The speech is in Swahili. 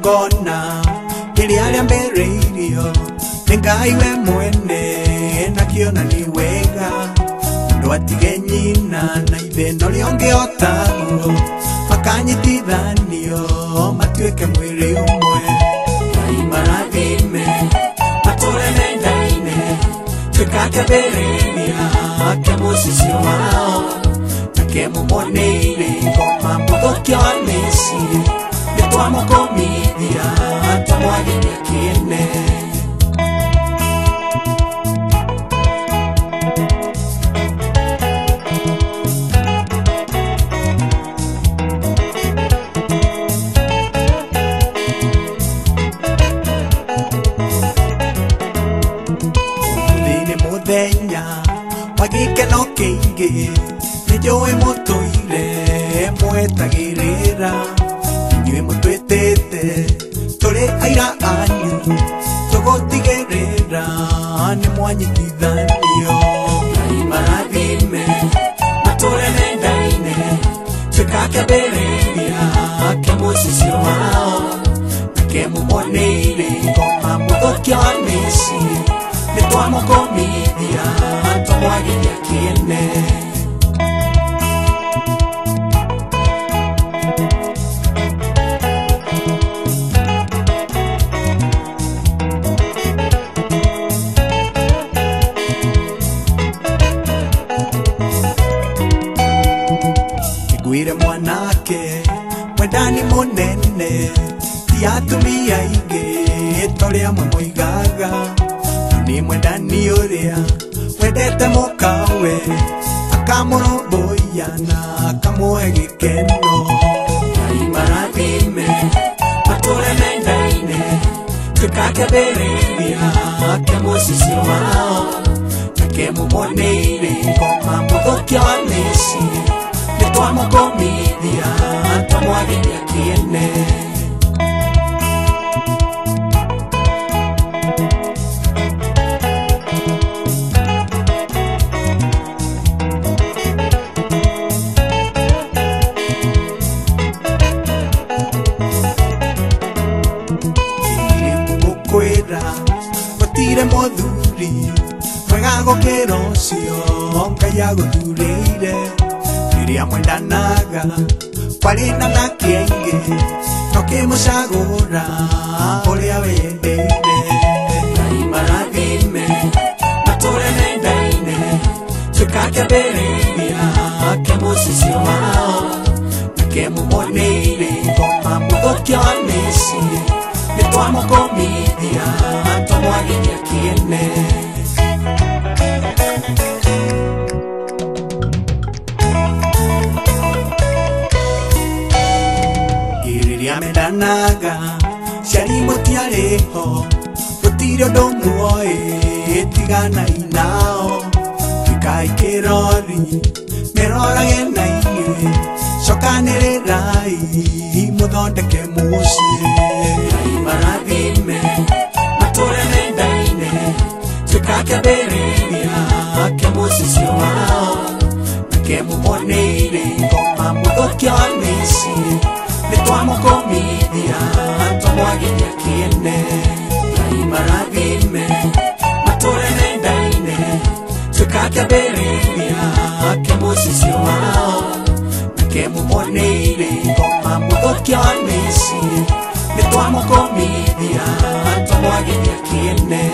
igongona iria rĩambĩrĩirio nĩ Ngai we mwene, nakĩona nĩ wega mũndũ atige nyina na ithe na ũrĩa ũngĩhota guo makanyitithanio matuĩke mwĩrĩ ũmwe. Ngai marathime matũũre mendaine, tuĩka kĩambĩrĩria kĩa mũcicio wao, nake mũmoneire ngoma mũthũkia wa mĩciĩ, nĩtwamũkũmithia tũmwagĩria kĩene. Mũthenya wa gĩkeno kĩingĩ nĩnjũĩ mũtũire mwetagĩrĩra, inyuĩ mũtwĩtĩte tũrĩ aira anyu, tũgũtigĩrĩra nĩ mwanyitithanio. Ngai marathime matũũre mendaine, tuĩka kĩambĩrĩria kĩa mũcicio wao, nake mũmoneire ngoma mũthũkia wa mĩciĩ, nĩtwamũkũmithia tũmwagĩria kĩene. Kĩgwĩre mwanake mwendani mũnene, ti atumia aingĩ tũrĩa mũmoigaga, nĩ mwendani ũrĩa wendete mũkawe, akamũrũmbũiya na akamũhe gĩkeno. Ngai marathime matũũre mendaine, tuĩka kĩambĩrĩria kĩa mũcicio wao, nake mũmoneire ngoma mũthũkia wa mĩciĩ, nĩtwamũkũmithia tũmwagĩria kĩene. Gũtirĩ mũthuri mwega gũkĩra ũcio Ngai agũthurĩire, rĩrĩa mwendanaga kwarĩ na nake aingĩ, no kĩmũcagũra ũrĩa wendeire. Ngai marathime matũũre mendaine, tuĩka kĩambĩrĩria kĩa mũcicio wao, nake mũmoneire ngoma mũthũkia wa mĩciĩ, nĩtwamũkũmithia tũmwagĩria kĩene. Rĩrĩa mendanaga ciari mũtiarĩho, gũtirĩ ũndũ muoĩ tiganai nao, tuĩkai kĩrori merorage na inyuĩ, cokanĩrĩrai mũthondeke mũciĩ. Ngai marathime matũũre mendaine, tuĩka kĩambĩrĩria kĩa mũcicio wao, nake mũmoneire ngoma mũthũkia wa mĩciĩ, nĩtwamũkũmithia tũmwagĩria kĩene. Ngai marathime matũũre mendaine, tuĩka kĩambĩrĩria kĩa mũcicio wao, nake mũmoneire ngoma mũthũkia wa mĩciĩ, nĩtwamũkũmithia tũmwagĩria kĩene.